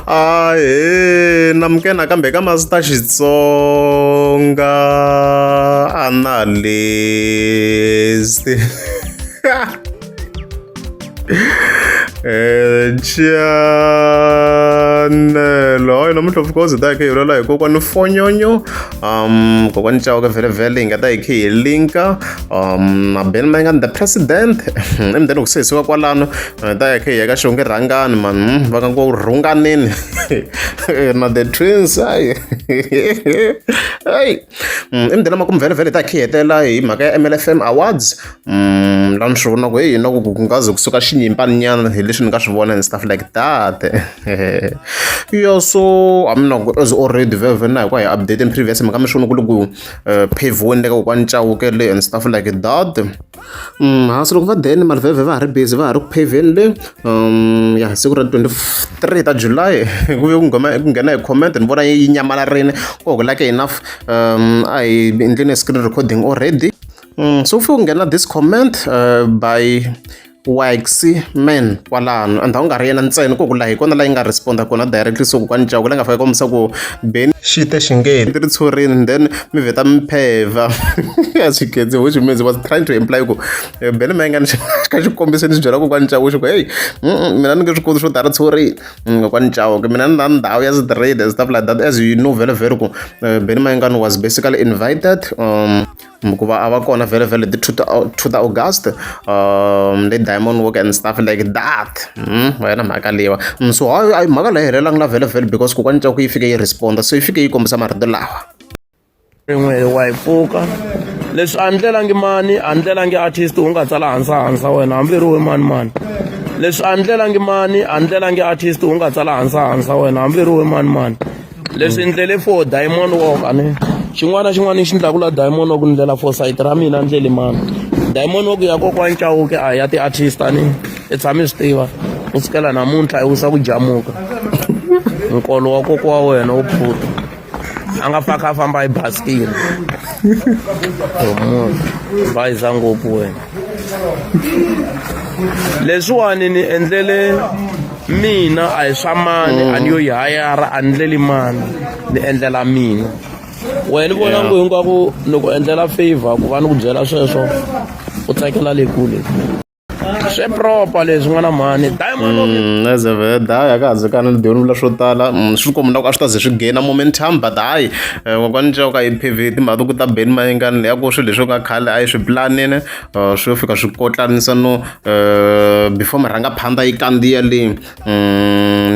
namukena kambe ka Master Xitsonga analyst channel hayi namuhla of course ta hi vulavula hi kokwani Fonyonyo kokwani Chauke vhele hi nga ta hi khe hi linka na Ben Mayengani the president emdeni kusesiwa kwalano ta hi khe hi ya ka Shonge Rhangani man va ka ku rhunganini na the twins hayi emdeni makumu vhele ta hi khe hi hetelela hi mhaka ya MLFM Awards lani swi vona ku hi na ku ngazi kusuka xinyimpani nyana hi leswi ni nga swi vona and stuff like that yeah, so I'm not as already very na hi ku hi updating previous mhaka mi swi vona ku loko pavewini le ka kokwani Chauke le and stuff like that hansi loko va then mali vhele va ha ri busy va ha ri ku paveni le ya siku ra 23 ta July ku ve ku nghena hi comment ni vona yi nyamalarini ku ku like enough a hi endleni screen recording already so ufike kungena this comment by Waxy man kwalano and nga ri yena ntsena ku la hi kona la yi nga responda kona directly so kokwani Chauke la nga fika kombisa ku Ben xite xingeni ri tshurini then mi vheta mi pheva as you can see which means was trying to imply ku Ben Mayengani ka xikombiso ni byela kokwani Chauke xi ku hey mina ni nge swi koti swo tala tshurini kokwani Chauke mina ni na ndhawu ya straight and stuff like that as you know very ku Ben Mayengani was basically invited kuva a va kona vhele the 2 August le Diamond Walk and stuff like that wena mhaka leyiwa so hayi mhaka leyi helelanga la vhele because kokwani Chauke yi fike yi responda so yi fike yi kombisa marito lawa rin'we wa hi pfuka leswi a ndlelangi artist u nga tsala hansa wena hambi ri we mani leswi a ndlelangi artist u nga tsala hansa wena hambi ri we mani leswi ndlele for Diamond Walk ani xin'wana xi ndlaku la Diamond Walk ndlela for site ra mina ndlele mani Diamond Walk ya kokwani Chauke a ya ti-artist ani i tshami swi tiva u sukela namuntlha i wisa ku jamuka nkolo wa koko wa wena wu pfuta a nga faka a famba hi basikile bayisa ngopfu wena leswiwani ni endlele mina a hi swa mani a ni yo yi hayara a ni ndleli mani ni endlela mina wena ni vona ngo hinkwako loko endlela favor ku va ni ku byela sweswo u tsakela le kule swi proper leswi n'wana mhani Diamond hayi a ka handzekana ni doni vula swo tala swi kombela ku a swi ta ze swi gaina momentum but hayi kokwani Chauke hi pheve timhaka ku ta Ben Mayengani leya ku swilo leswi nga khale a yi swi planini swi fika swi kotlanisa no before marangaphandla yi kandziya leyi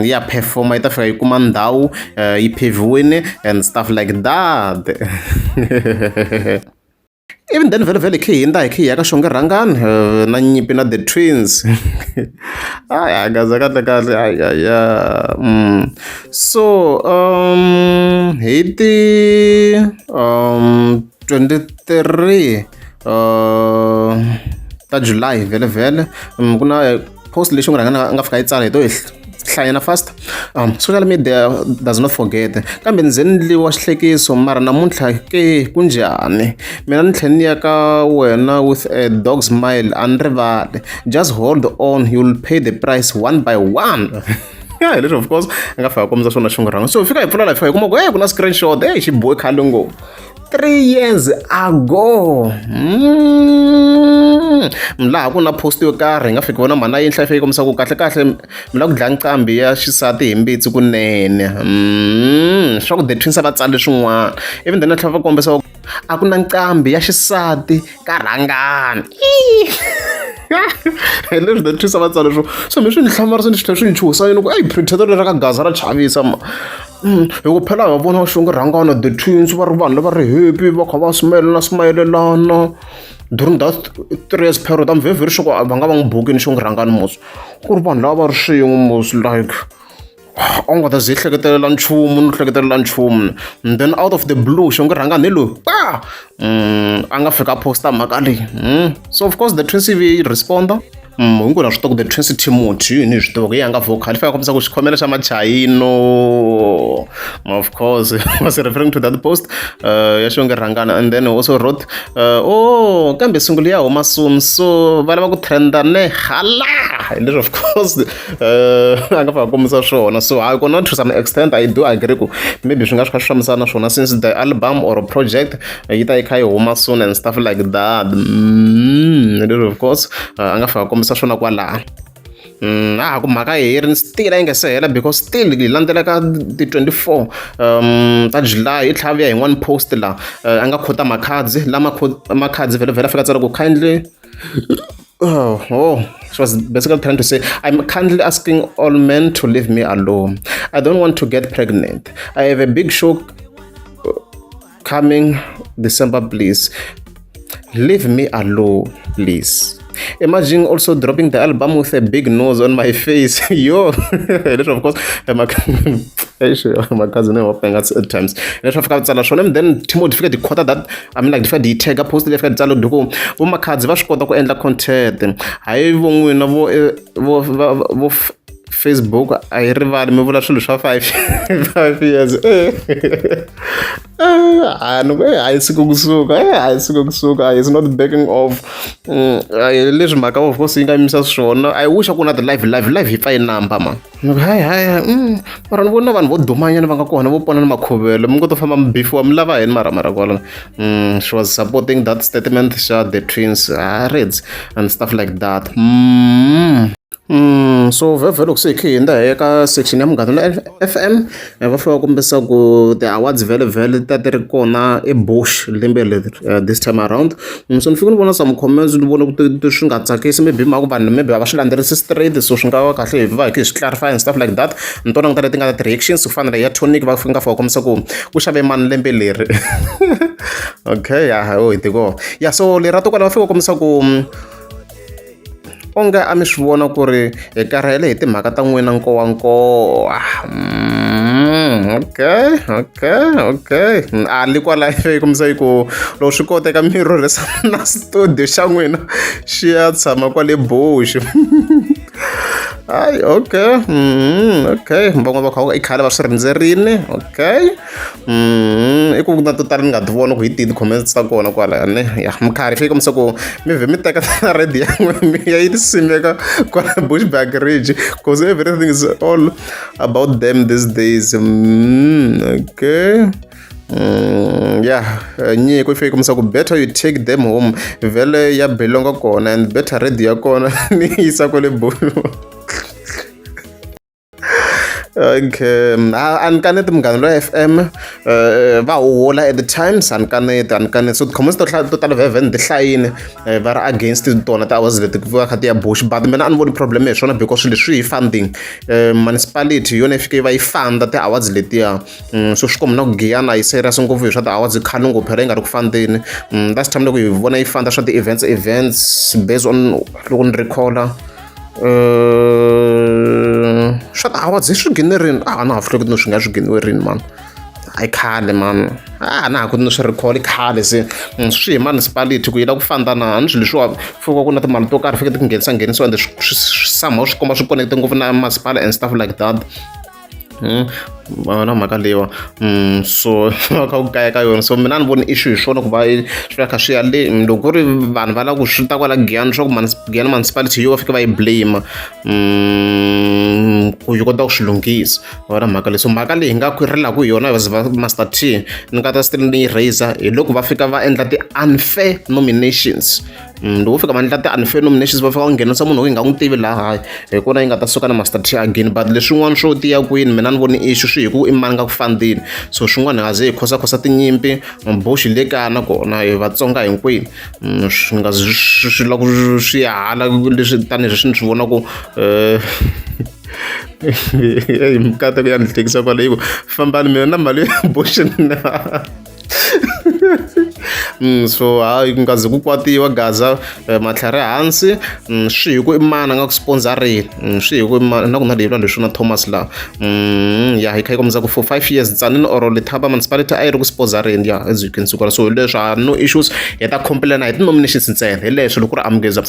ya performa yi ta fika yi kuma ndhawu yi pheviwini and stuff like that even then vhele khe hi ya ka Shonge Rhangani na Nyimpi na the twins hayi agaza kahle ya so hi ti 23 ta July vhele ku na post lexi Rhangani nga fika yi tsala hi to hlayana fast social media does not forget kambe ndzi ndliwa xihlekiso mara namuntlha ke kunjhani mina ni tlhela ni ya ka wena with a dog smile a ni rivali just hold on you'll pay the price one by one hi leswi of course a nga fika kombisa swona Shonge Rhangani so hi fika hi pfula la hi fika hi kuma ku ku na screenshot xi bohe khale ngopfu 3 years ago laha ku na post yo karhi hi nga fiki vona mhana yinhla yi kombisa ku kahle mi la ku dlaya nqambi ya xisati hi mbitsi kunene swa ku the twins va tsale swin'wana even then tlhela va kombisa a ku na nqambi ya xisati ka Rhangani leswi the twins va tsale swo so mi swi ni hlamarisa ni tlhela swi ni chuhisa yini ku predator leri ka gaza ra chavisa hi ku phela hi vona Shonge Rhangani the twins va ri vanhu lava ri happy va kha va smayelelana during that 3 years period I'm very sure va nga va n'wi bukini Shonge Rhangani mos ku ri vanhu lava va ri swin'we mos like a nga ta zi hleketelela nchumu and then out of the blue Shonge Rhangani loyi a nga fika posta mhaka leyi so of course the twins yi responda hinkwenu swi tiva ku the twins Timothy ni swi tiva ku yi nga vocal fika kombisa ku xikhomela xa machayino 24. Of course, he was referring to that post ya Shonge Rangana, and then he also wrote oh kambe sunguli ya huma soon, so va lava ku trenda ne hala, and then of course a nga fa kombisa swona. So I go not to some extent I do agree ku maybe swi nga swi kha swi fambisana swona since the album or project yi ta yi kha yi huma soon and stuff like that. And then of course a nga fa kombisa swona kwalaha. Ku mhaka hi ri still a yi nga se hela because still hi landzela ka ti 24 ta July i tlhaviya hi one post la a nga khota makhadzi lama makhadzi vhele fika tsala ku kindly she was basically trying to say, I'm kindly asking all men to leave me alone. I don't want to get pregnant. I have a big show coming December, please. Leave me alone, please. Imagine also dropping the album with a big nose on my face. Yo, of course, my cousin at times. Then Timothy fika dikhota that I mean like the tag post le fika tsalo diko vo makhadzi va swi kota ku endla content. Hayi vo n'wina vo Facebook a yi rivali mi vula swilo swa 5 years hayi siku kusuka is not backing off leswi mhaka of course yi nga yimisa swona. I wish a ku na live hi pfa yi number man mara ni vona vanhu vo dumanyana va nga kona vo pona na makhuvelo mi ngo to famba mbifiwa mi lava yini mara kwala she was supporting that statement xa the twins Reds and stuff like that. So vhele loko se hi kha hi hindza eka section ya Munghana FM va fika kombisa ku the awards vhele ta ti ri kona eBush lembe leri this time around. So ni fika ni vona some comments ni vona ku swi nga tsakisi maybe mhaka vanhu maybe va swi landzelerisi straight, so swi nga va kahle hi va hi swi clarify and stuff like that. Ni tona ngata leti nga ta reactions ku fana na ya Tonic va fika fika kombisa ku xave mani lembe leri okay hi tiko so lerato kwala va fika kombisa ku onge a mi swi vona ku ri hi karhele hi timhaka ta n'wina nkowankowa. Okay ali kwala yi kombisa yi ku loko swi koteka mi rhurhisa na studio xa n'wina xi ya tshama kwale Bush. Okay van'wana va kha i khale va swi rindzerile. Okay i ku na to tala ni nga ti vona ku hi tihi ti-comments ta kona kwala ne ya mikarhi fika kombisa ku mi vhe mi teka na radio ya n'wina mi ya yi simeka kwala Bushbuck Ridge because everything is all about them these days. Okay nyiko ifike kombisa ku better you take them home vele ya belonga kona and better radio ya kona ni yisa kwale Bush. Okay ankanete Munghana FM va hola at the times ankanete so comments to tala vhele ti hlayini va ri against tona ta awards leti va kha ti ya Bush, but mina a ni voni problem hi swona because leswi hi funding municipality yona fike va yi funda ti awards letiya. So swi komba na ku Giyana yi serious ngopfu hi swa ti awards khale ngopfu phela yi nga ri ku fundeni. That's time loko hi vona yi funda swa ti events based on loko ni recalla swa ti awards hi swi generini na ha hleketi no swi nga swi geniwerini man. Ai khale man na ha ku ni swi recall khale se swi hi municipality ku yi lava ku fanda na ni swilo leswiwa fuka ku na timali to karhi fika ti nghenisa ende somehow swi komba swi connecte ngopfu na masipala and stuff like that. Na mhaka leyiwa so va kha ku kaya ka yona. So mina ni voni issue hi swona ku va swi kha swi ya le loko ku ri vanhu va lava ku swi ta kwala Giyana swa ku Giyana municipality yo va fika va yi blame ku yi kota ku swi lunghisa na mhaka leyi. So mhaka leyi hi nga khwirilaka hi yona va Master T ni nga ta still ni yi raiser hi loko va fika va endla ti-unfair nominations. Loko fika va endla ti-unfair nominations va fika va nghenisa munhu hi nga n'wi tivi laha hi kona yi nga ta suka na Master T again. But leswin'wana swo tiya kwini mina ni voni issue swi hi ku i mani nga ku fandini. So swin'wana hi nga ze hi khosa tinyimpi Bush le kaya na kona hi Vatsonga hinkwenu swi nga swi lava ku swi ya hala leswi tanihileswi ni swi vona ku hi mikateko ya ni hlekisa kwale hi ku fambani mina na mali ya Bush na so hayi ku nga ze ku kwatiwa Gaza matlhari hansi swi hi ku i mani a nga ku sponsorini swi hi ku na ku na leyi leswi na Thomas la hi kha yi kombisa ku for 5 years tsanini or Letaba municipality a yi ri ku sponsorini as you can see kwala. So leswi no issues hi ta complain hi ti-nominations ntsena hi leswi loko ku ri amukeza